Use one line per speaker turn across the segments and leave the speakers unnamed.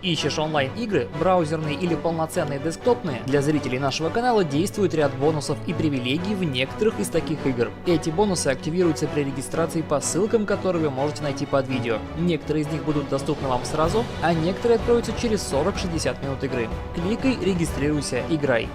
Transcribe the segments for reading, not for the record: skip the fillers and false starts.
Ищешь онлайн-игры, браузерные или полноценные десктопные? Для зрителей нашего канала действует ряд бонусов и привилегий в некоторых из таких игр. Эти бонусы активируются при регистрации по ссылкам, которые вы можете найти под видео. Некоторые из них будут доступны вам сразу, а некоторые откроются через 40-60 минут игры. Кликай, регистрируйся, играй.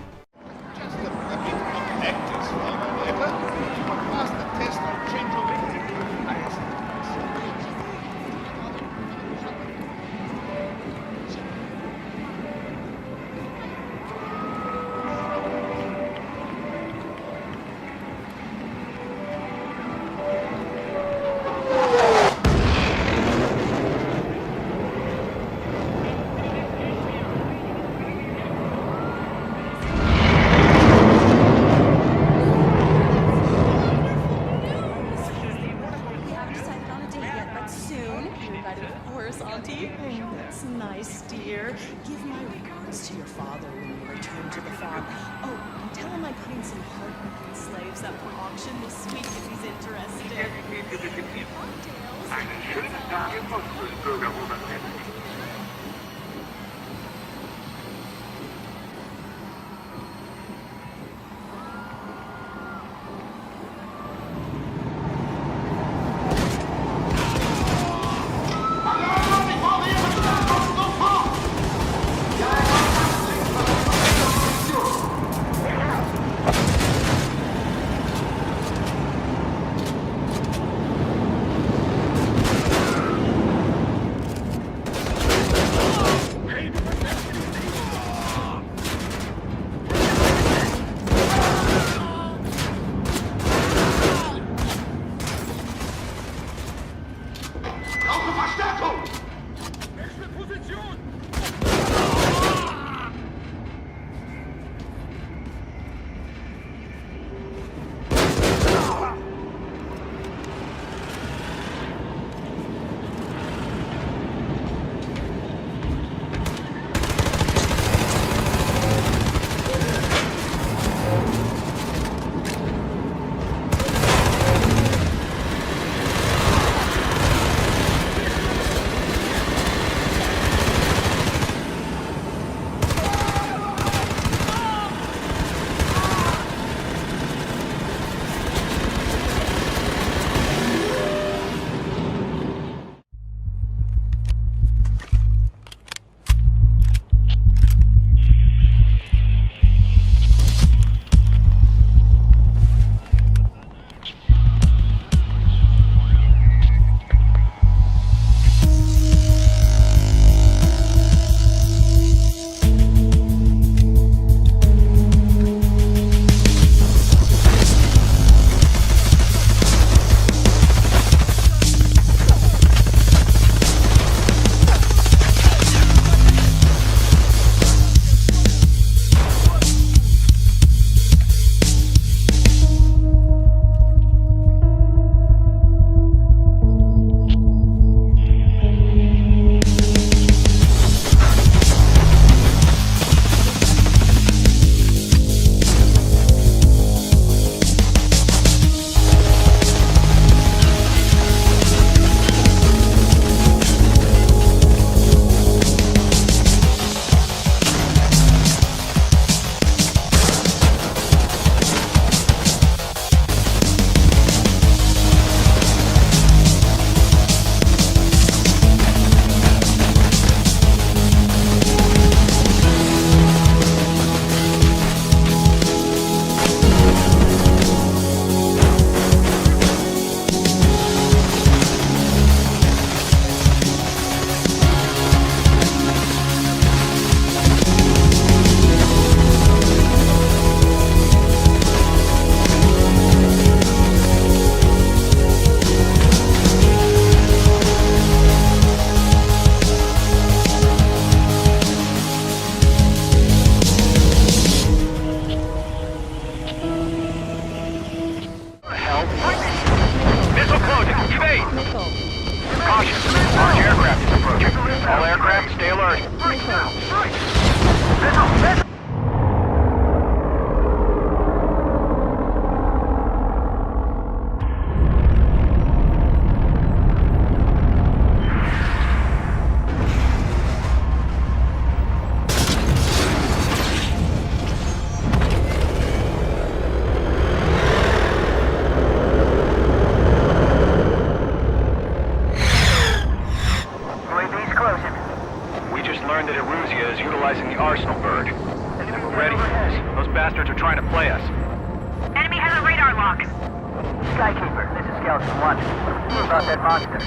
Skykeeper, this is Skeleton 1. What about that monster?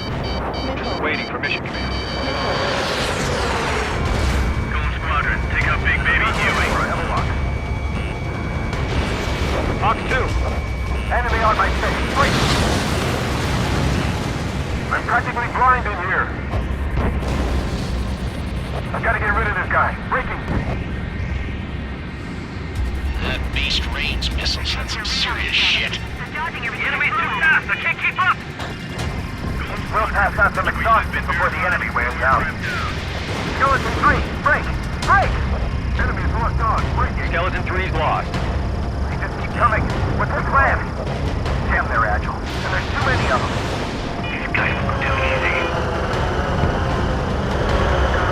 Waiting for mission command. Gold Squadron, take up Big Baby Huey.
Have a look.
Fox 2.
Enemy on my 6. Wait! I'm practically blind in here. I've got to get rid of this guy. Breaking.
That beast rains missiles. That's some serious shit.
The enemy's too fast. I can't keep up.
We'll pass out some exhaust before the enemy wears out. Skeleton 3, break! Break! Enemy's lost dog, breaking.
Skeleton 3's lost.
They just keep coming. What's the plan? Damn, they're agile. And there's too many of them.
These guys were too easy.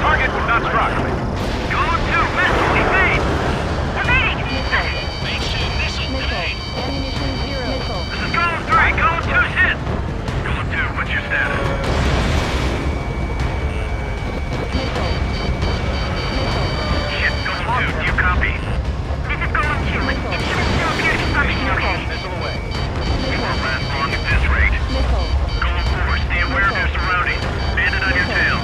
Target was not struck. Gold 2, missile, evade! Evading!
Phase 2 missile grenade.
Ammunition 0. Missile.
This is Gold 3, Gold 2's hit! Gold 2, what's your status?
Missile. Missile.
Shit, Gold 2, do you copy?
This is Golem 2. Instruments still appear to be functioning okay.
Missile away. We won't last long at this rate.
Missile.
Gold 4, stay aware of your surroundings. Bandit on your tail.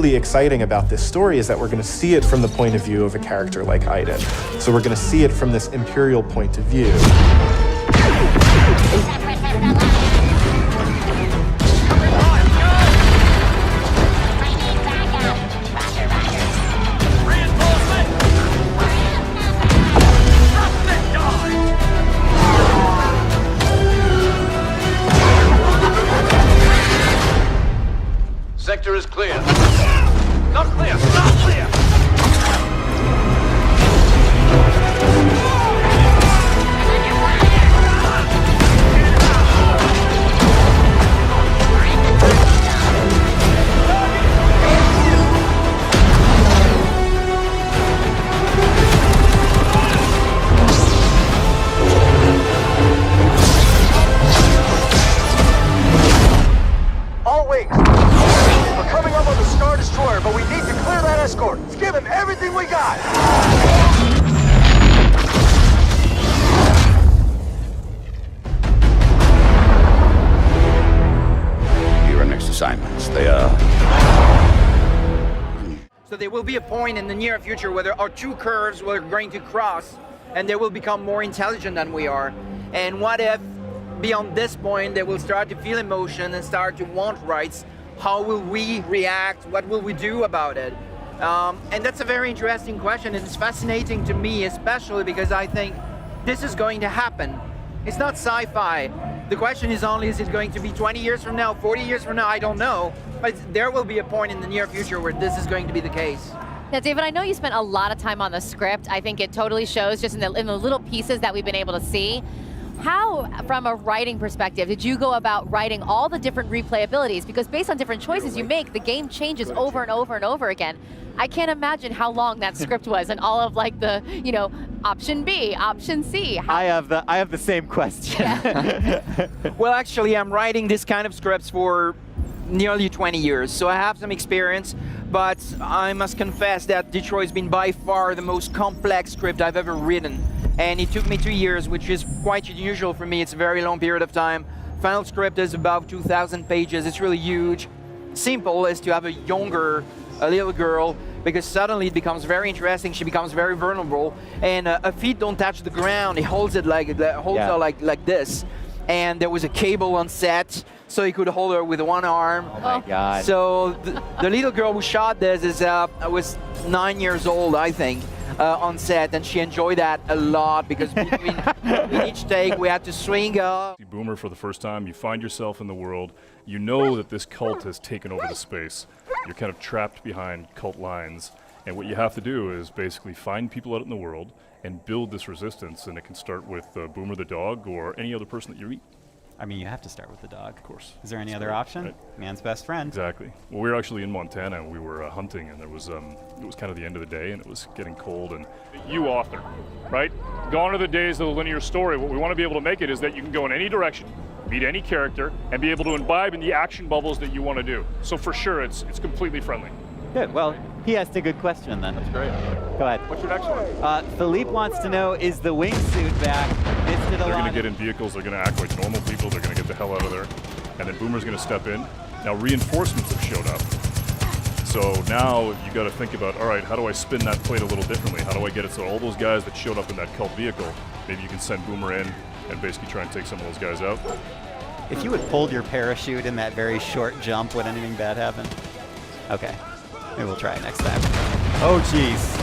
really exciting about this story is that we're going to see it from the point of view of a character like Aiden. So we're going to see it from this Imperial point of view.
Sector is clear. Not clear! Not clear!
All wings! We're coming up on the Star Destroyer, but we need to clear that escort. Let's give him everything we got!
Your next assignments, they are...
So there will be a point in the near future where there are two curves we're going to cross, and they will become more intelligent than we are. And what if, beyond this point, they will start to feel emotion and start to want rights? How will we react? What will we do about it? And that's a very interesting question, and it's fascinating to me, especially because I think this is going to happen. It's not sci-fi. The question is only, is it going to be 20 years from now, 40 years from now? I don't know. But there will be a point in the near future where this is going to be the case.
Now, David, I know you spent a lot of time on the script. I think it totally shows just in the little pieces that we've been able to see. How, from a writing perspective, did you go about writing all the different replayabilities? Because based on different choices you make, the game changes over and over and over again. I can't imagine how long that script was and all of like the, you know, option B, option C.
I have the same question.
Yeah.
Well, actually, I'm writing this kind of scripts for nearly 20 years, so I have some experience, but I must confess that Detroit's been by far the most complex script I've ever written. And it took me 2 years, which is quite unusual for me. It's a very long period of time. Final script is about 2,000 pages. It's really huge. Simple is to have a little girl, because suddenly it becomes very interesting. She becomes very vulnerable, and her feet don't touch the ground. He holds it her like this. And there was a cable on set, so he could hold her with one arm.
Oh my God.
So the little girl who shot this was 9 years old, I think. On set, and she enjoyed that a lot because between in each take we had to swing her.
You Boomer for the first time, you find yourself in the world, you know that this cult has taken over the space. You're kind of trapped behind cult lines, and what you have to do is basically find people out in the world and build this resistance, and it can start with Boomer the dog or any other person that you eat.
I mean, you have to start with the dog.
Of course.
Is there any other option?
Right.
Man's best friend.
Exactly. Well, we were actually in Montana. We were hunting, and there was it was kind of the end of the day, and it was getting cold. And you author, right? Gone are the days of the linear story. What we want to be able to make it is that you can go in any direction, meet any character, and be able to imbibe in the action bubbles that you want to do. So for sure, it's completely friendly.
Good. Well, he asked a good question then.
That's great.
Go ahead.
What's your next one?
Philippe wants to know, is the wingsuit back?
They're going to get in vehicles, they're going to act like normal people, they're going to get the hell out of there, and then Boomer's going to step in. Now reinforcements have showed up. So now you got to think about, all right, how do I spin that plate a little differently? How do I get it so all those guys that showed up in that cult vehicle, maybe you can send Boomer in and basically try and take some of those guys out.
If you had pulled your parachute in that very short jump, would anything bad happen? Okay. Maybe we'll try it next time. Oh, jeez.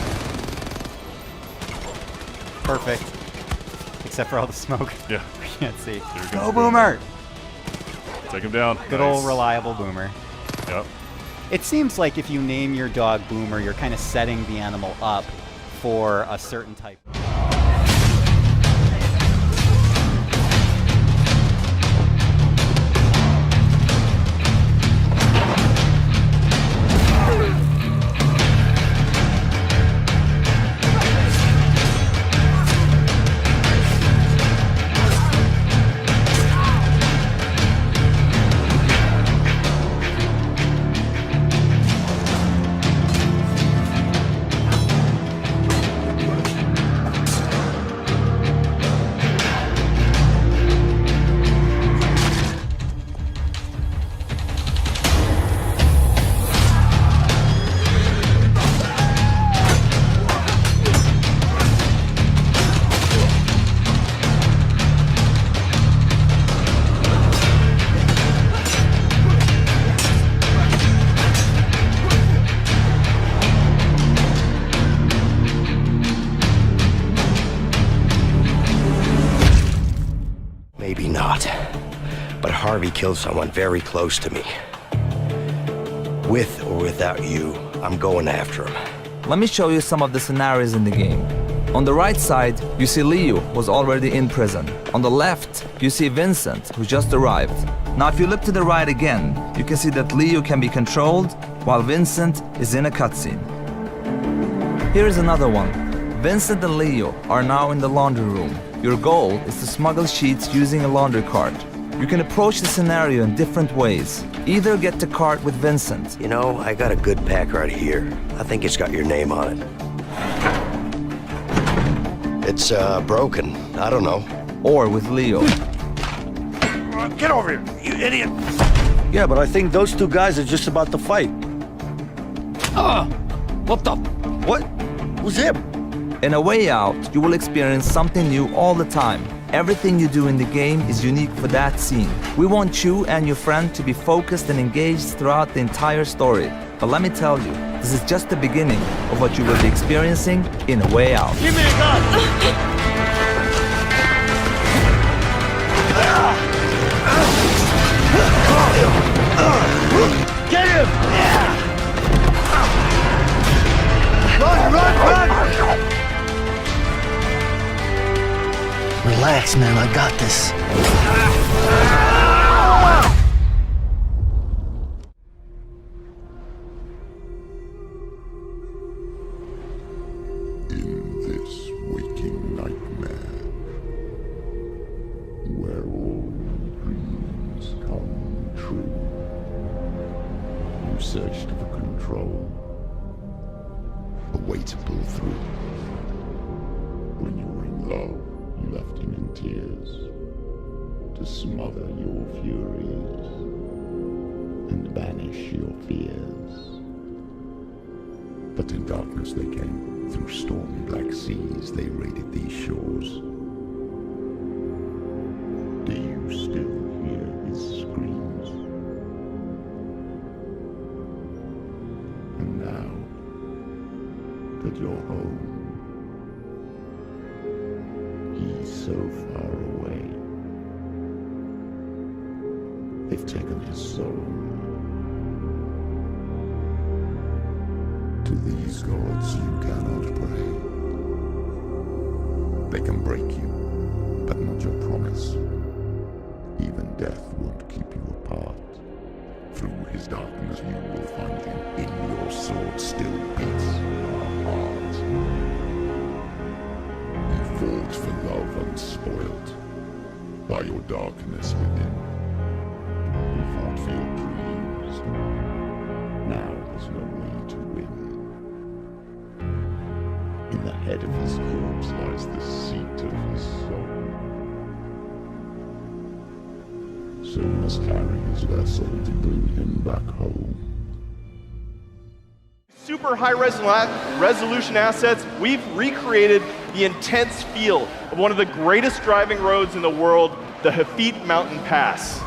Perfect. Except for all the smoke.
Yeah.
We can't see.
Go,
Boomer!
Take him down.
Good
Nice.
old reliable Boomer.
Yep.
It seems like if you name your dog Boomer, you're kind of setting the animal up for a certain type.
Maybe not, but Harvey killed someone very close to me. With or without you, I'm going after him.
Let me show you some of the scenarios in the game. On the right side, you see Leo was already in prison. On the left, you see Vincent, who just arrived. Now if you look to the right again, you can see that Leo can be controlled while Vincent is in a cutscene. Here is another one. Vincent and Leo are now in the laundry room. Your goal is to smuggle sheets using a laundry cart. You can approach the scenario in different ways. Either get the cart with Vincent.
You know, I got a good pack right here. I think it's got your name on it. It's broken. I don't know.
Or with Leo.
Get over here, you idiot! Yeah, but I think those two guys are just about to fight. What the? What? Who's him?
In A Way Out, you will experience something new all the time. Everything you do in the game is unique for that scene. We want you and your friend to be focused and engaged throughout the entire story. But let me tell you, this is just the beginning of what you will be experiencing in A Way Out.
Give me a gun! Get him! Run, run, run! Relax. Relax, man, I got this.
In this waking nightmare, where all dreams come true, you searched for control, a way to pull through. When you were in love, you left him in tears, to smother your furies and banish your fears. But in darkness they came, through stormy black seas they raided these shores. Do you still hear his screams? And now that you're home, he's so far away. They've taken his soul. To these gods you cannot pray. They can break you, but not your promise. Even death won't keep you apart. Through his darkness you will find him. In your sword still beats your heart. You fought for love unspoilt by your darkness within. You fought for your dreams. Now there's no way to win. In the head of his corpse lies the seat of his soul. So you must carry his vessel to bring him back home.
Super high resolution assets, we've recreated the intense feel of one of the greatest driving roads in the world, the Hafit Mountain Pass.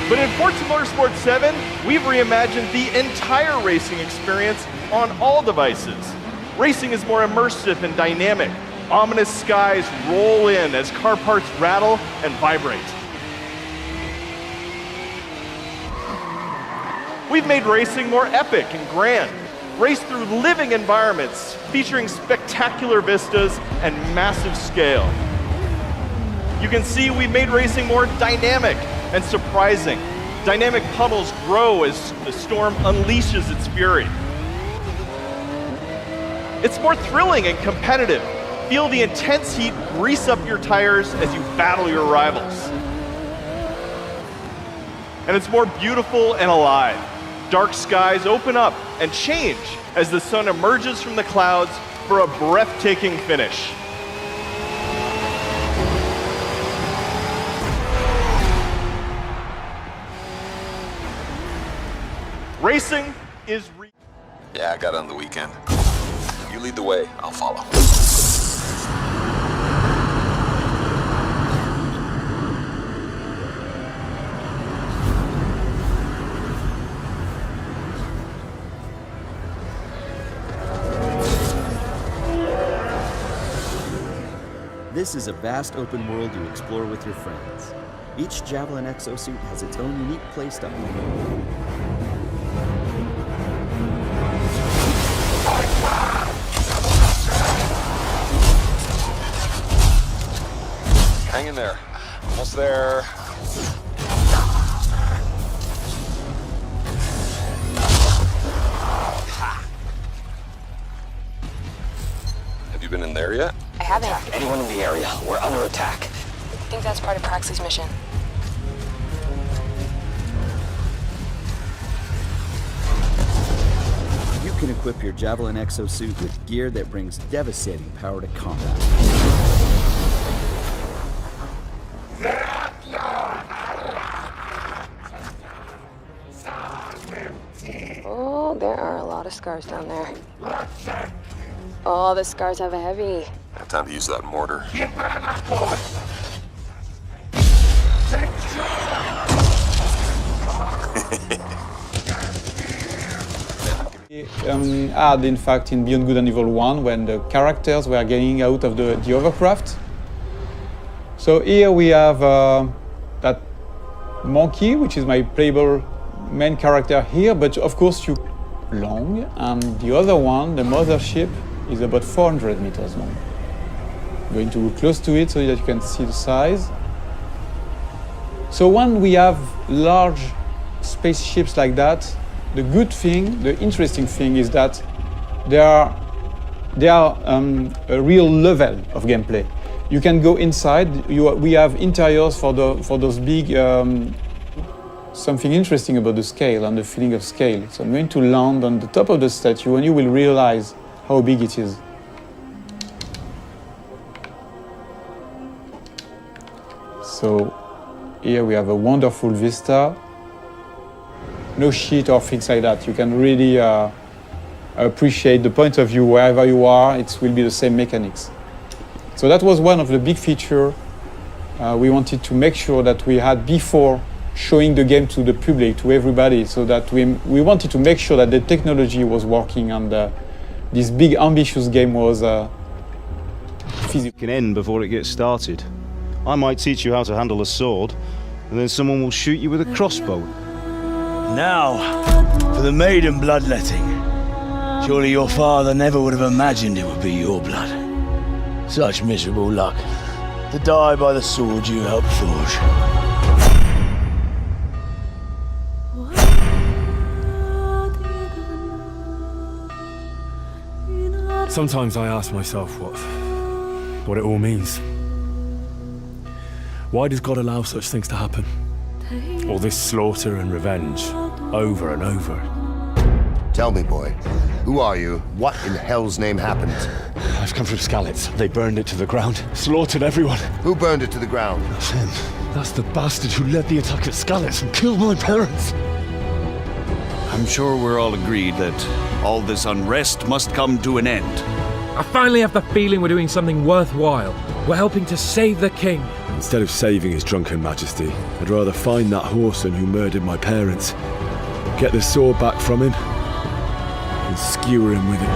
But in Forza Motorsport 7, we've reimagined the entire racing experience on all devices. Racing is more immersive and dynamic. Ominous skies roll in as car parts rattle and vibrate. We've made racing more epic and grand. Race through living environments featuring spectacular vistas and massive scale. You can see we've made racing more dynamic and surprising. Dynamic puddles grow as the storm unleashes its fury. It's more thrilling and competitive. Feel the intense heat grease up your tires as you battle your rivals. And it's more beautiful and alive. Dark skies open up and change as the sun emerges from the clouds for a breathtaking finish. Racing is
Yeah, I got it on the weekend. You lead the way, I'll follow.
This is a vast open world you explore with your friends. Each Javelin exosuit has its own unique playstyle.
Hang in there. Almost there. Have you been in there yet?
I haven't.
Attack anyone in the area. We're under attack.
I think that's part of Praxley's mission.
You can equip your Javelin exosuit with gear that brings devastating power to combat.
Oh, there are a lot of scars down there. Oh, the scars have a heavy.
I have time to use that mortar.
Had in fact in Beyond Good and Evil 1 when the characters were getting out of the overcraft. So here we have that monkey, which is my playable main character here, but of course you long, and the other one, the mothership, is about 400 meters long. I'm going to go close to it so that you can see the size. So when we have large spaceships like that, the good thing, the interesting thing is that they are a real level of gameplay. You can go inside. We have interiors for those big. Something interesting about the scale and the feeling of scale. So I'm going to land on the top of the statue, and you will realize how big it is. So here we have a wonderful vista. No shit or things like that. You can really appreciate the point of view wherever you are. It will be the same mechanics. So that was one of the big features we wanted to make sure that we had before showing the game to the public, to everybody, so that we wanted to make sure that the technology was working and this big ambitious game was
physical. Can end before it gets started. I might teach you how to handle a sword, and then someone will shoot you with a crossbow.
Now, for the maiden bloodletting. Surely your father never would have imagined it would be your blood. Such miserable luck, to die by the sword you helped forge.
Sometimes I ask myself what it all means. Why does God allow such things to happen? All this slaughter and revenge, over and over.
Tell me, boy, who are you? What in hell's name happened?
I've come from Skalitz. They burned it to the ground, slaughtered everyone.
Who burned it to the ground?
That's him. That's the bastard who led the attack at Skalitz and killed my parents.
I'm sure we're all agreed that all this unrest must come to an end.
I finally have the feeling we're doing something worthwhile. We're helping to save the king.
Instead of saving his drunken majesty, I'd rather find that whoreson who murdered my parents, get the sword back from him, and skewer him with it.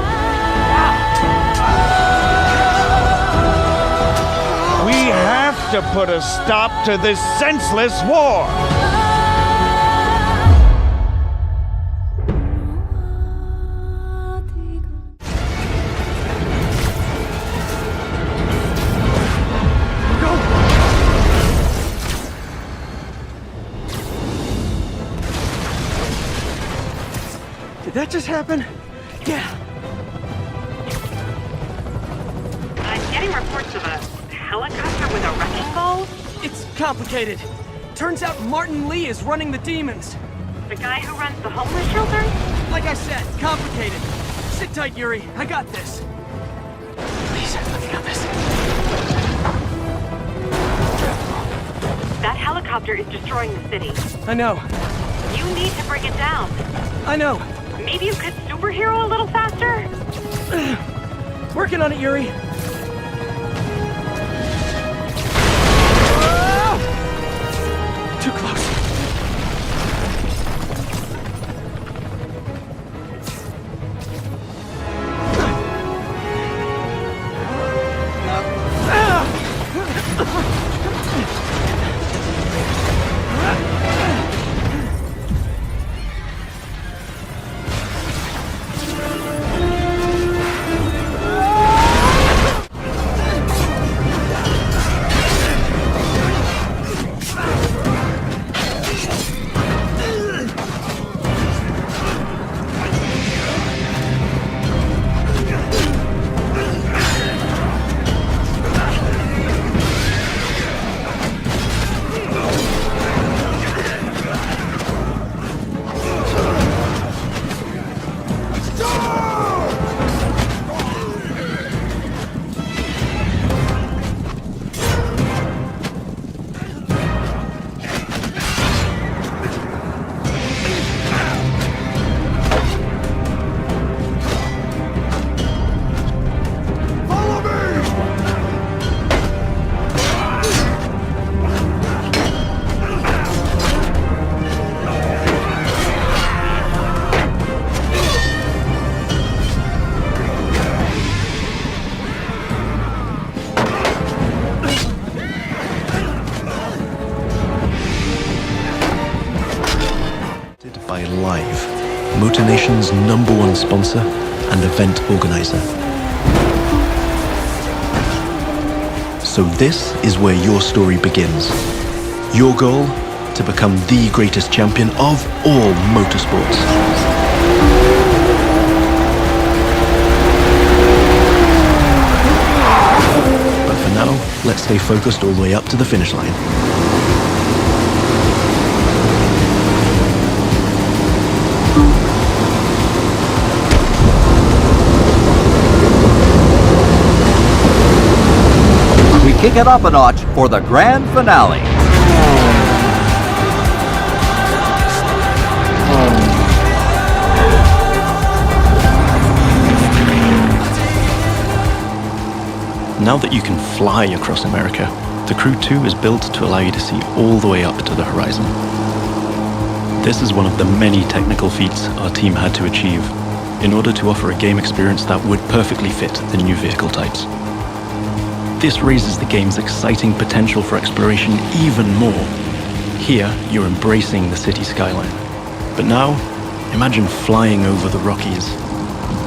We have to put a stop to this senseless war!
Did that just happen? Yeah.
I'm getting reports of a helicopter with a wrecking ball.
It's complicated. Turns out Martin Lee is running the demons.
The guy who runs the homeless shelter?
Like I said, complicated. Sit tight, Yuri. I got this. Please, let me got this.
That helicopter is destroying the city.
I know.
You need to bring it down.
I know.
Maybe you could superhero a little faster?
Working on it, Yuri. Too close.
Motor Nation's #1 sponsor and event organizer. So this is where your story begins. Your goal? To become the greatest champion of all motorsports. But for now, let's stay focused all the way up to the finish line.
We kick it up a notch for the grand finale.
Now that you can fly across America, the Crew 2 is built to allow you to see all the way up to the horizon. This is one of the many technical feats our team had to achieve in order to offer a game experience that would perfectly fit the new vehicle types. This raises the game's exciting potential for exploration even more. Here, you're embracing the city skyline. But now, imagine flying over the Rockies,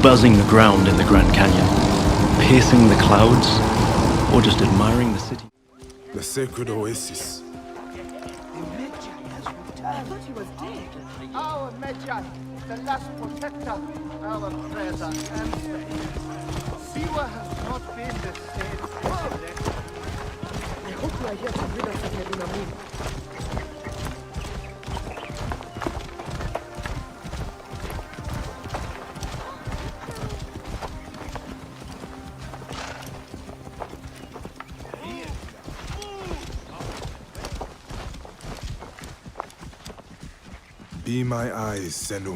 buzzing the ground in the Grand Canyon, piercing the clouds, or just admiring the city.
The sacred oasis.
Our Medjay, the last protector, our treasure and faith. Siwa has not been the same since then. I hope you are here to rid us of Medinamun.
Be my eyes, Senu.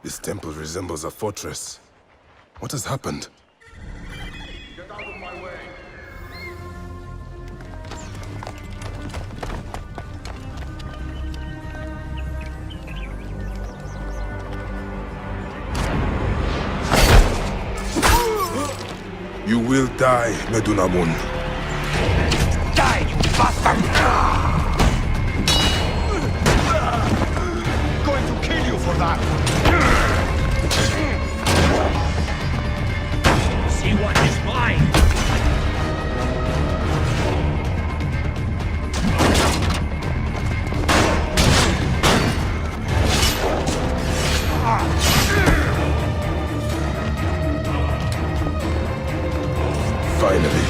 This temple resembles a fortress. What has happened?
Get out of my way.
You will die, Medunamun.
Die, you bastard! Going to kill you for that. See what is mine.
Finally.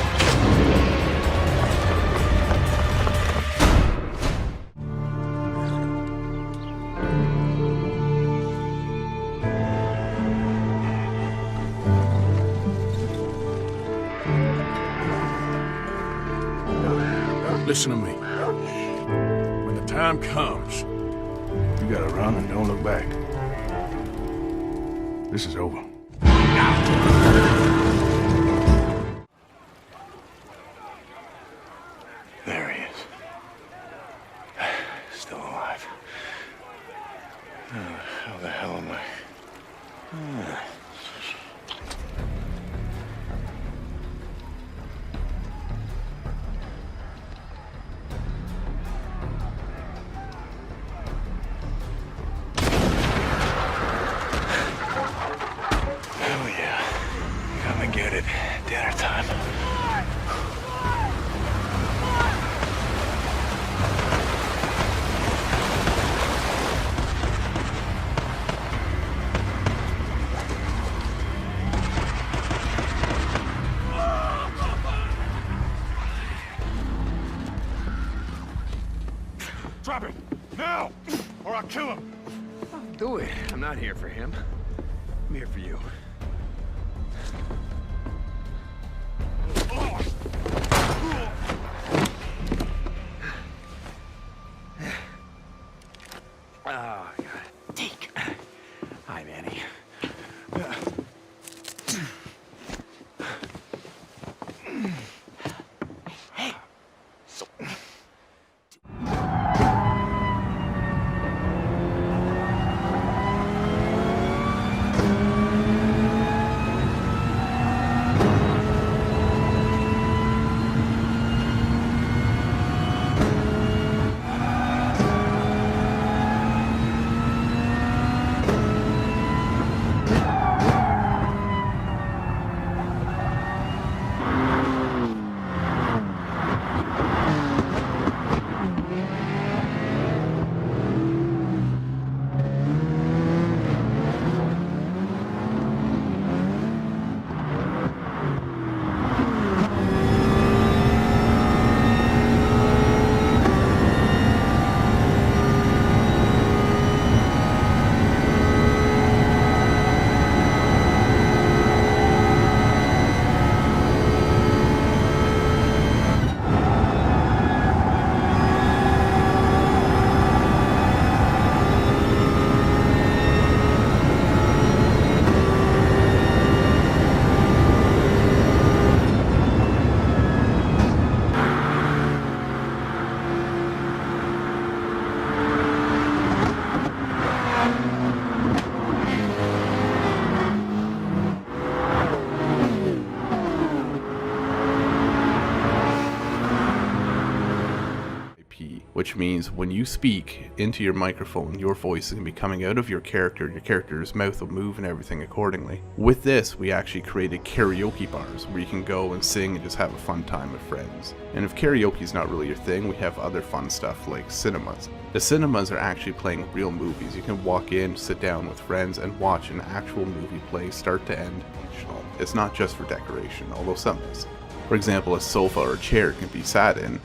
Listen to me. When the time comes, you gotta run and don't look back. This is over. There he is. Still alive. How the hell am I? Hell yeah. Come and get it. Dinner time.
Drop him! Now! Or I'll kill him!
Don't do it. I'm not here for him. I'm here for you. Oh, God. Deke. Hi, Manny. Hey.
which means when you speak into your microphone, your voice is going to be coming out of your character's mouth will move and everything accordingly. With this, we actually created karaoke bars where you can go and sing and just have a fun time with friends. And if karaoke is not really your thing, we have other fun stuff like cinemas. The cinemas are actually playing real movies. You can walk in, sit down with friends, and watch an actual movie play start to end. It's not just for decoration, although some is. For example, a sofa or a chair can be sat in.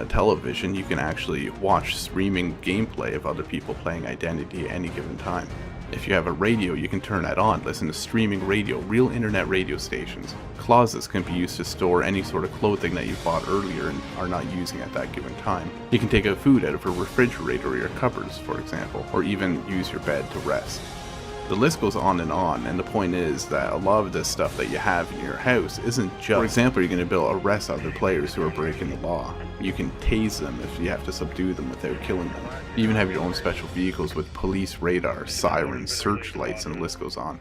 Television, you can actually watch streaming gameplay of other people playing Identity at any given time. If you have a radio, you can turn that on, listen to streaming radio, real internet radio stations. Closets can be used to store any sort of clothing that you bought earlier and are not using at that given time. You can take out food out of a refrigerator or your cupboards, for example, or even use your bed to rest. The list goes on, and the point is that a lot of this stuff that you have in your house isn't just... For example, you're going to be able to arrest other players who are breaking the law. You can tase them if you have to subdue them without killing them. You even have your own special vehicles with police radar, sirens, searchlights, and the list goes on.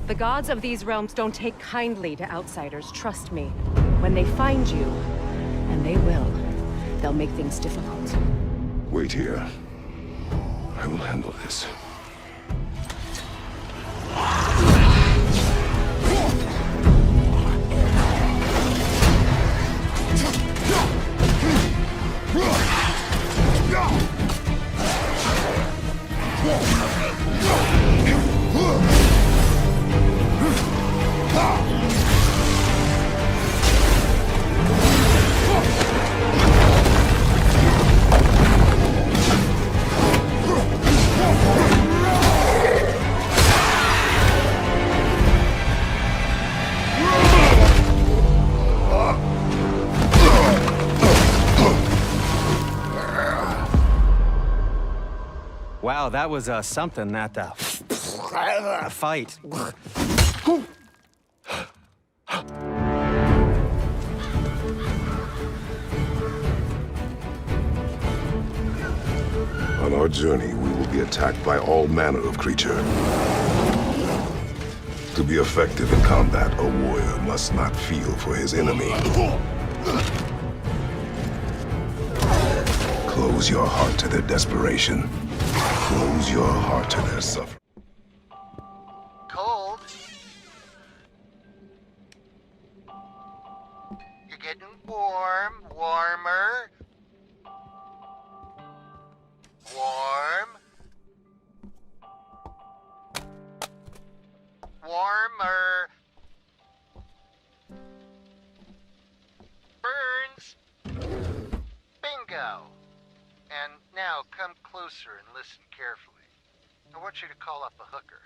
The gods of these realms don't take kindly to outsiders, trust me. When they find you, and they will, they'll make things difficult.
Wait here. I will handle this.
Wow, that was something, that fight.
On our journey, we will be attacked by all manner of creature. To be effective in combat, a warrior must not feel for his enemy. Close your heart to their desperation. Close your heart to their suffering.
Cold? You're getting warm, warmer. Warm. Warmer. Burns. Bingo. And now come closer and listen carefully. I want you to call up a hooker.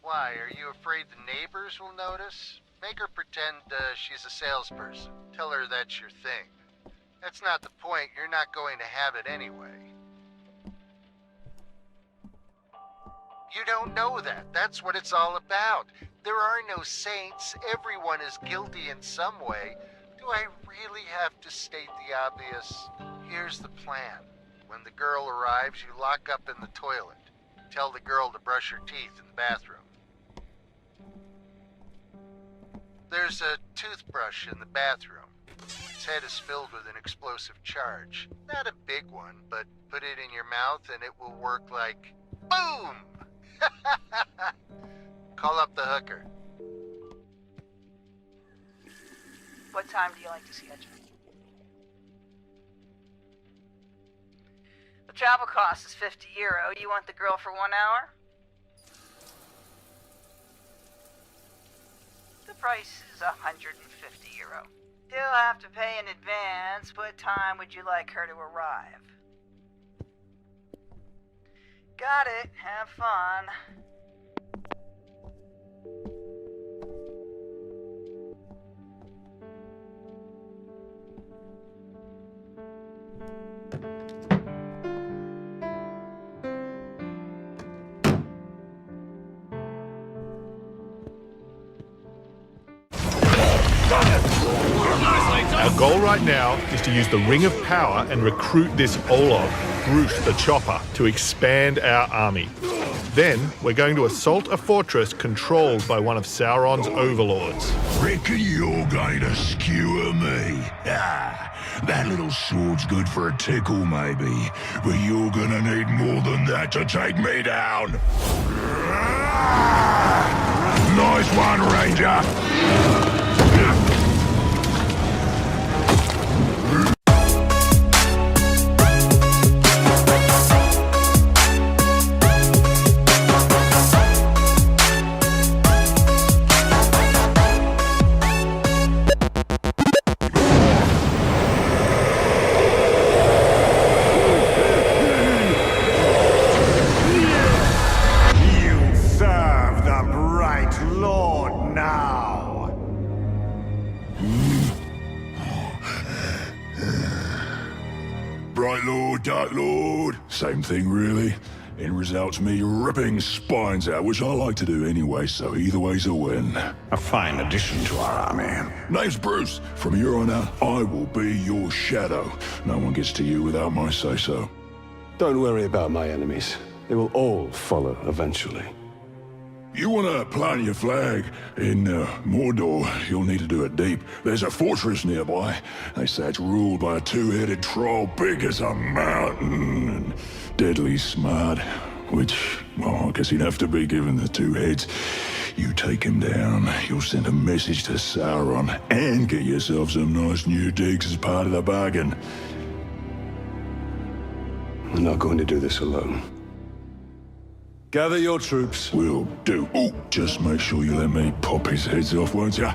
Why, are you afraid the neighbors will notice? Make her pretend she's a salesperson. Tell her that's your thing. That's not the point. You're not going to have it anyway. You don't know that. That's what it's all about. There are no saints. Everyone is guilty in some way. Do I really have to state the obvious? Here's the plan. When the girl arrives, you lock up in the toilet. Tell the girl to brush her teeth in the bathroom. There's a toothbrush in the bathroom. Its head is filled with an explosive charge. Not a big one, but put it in your mouth and it will work like boom! Call up the hooker.
What time do you like to schedule? The travel cost is €50. You want the girl for 1 hour? The price is €150. You'll have to pay in advance. What time would you like her to arrive? Got it. Have fun.
Our goal right now is to use the Ring of Power and recruit this Olog, Groot the Chopper, to expand our army. Then, we're going to assault a fortress controlled by one of Sauron's overlords.
Reckon you're going to skewer me? Ah, that little sword's good for a tickle, maybe, but you're gonna need more than that to take me down. Nice one, Ranger. Bright Lord, Dark Lord, same thing really. End result's me ripping spines out, which I like to do anyway, so either way's a win. A fine addition to our army. Name's Bruce. From here on out, I will be your shadow. No one gets to you without my say-so.
Don't worry about my enemies. They will all follow eventually.
You want to plant your flag in Mordor, you'll need to do it deep. There's a fortress nearby. They say it's ruled by a two-headed troll big as a mountain and deadly smart. Which, well, I guess he'd have to be given the two heads. You take him down, you'll send a message to Sauron and get yourself some nice new digs as part of the bargain.
I'm not going to do this alone. Gather your troops.
Will do. Oh, just make sure you let me pop his heads off, won't ya?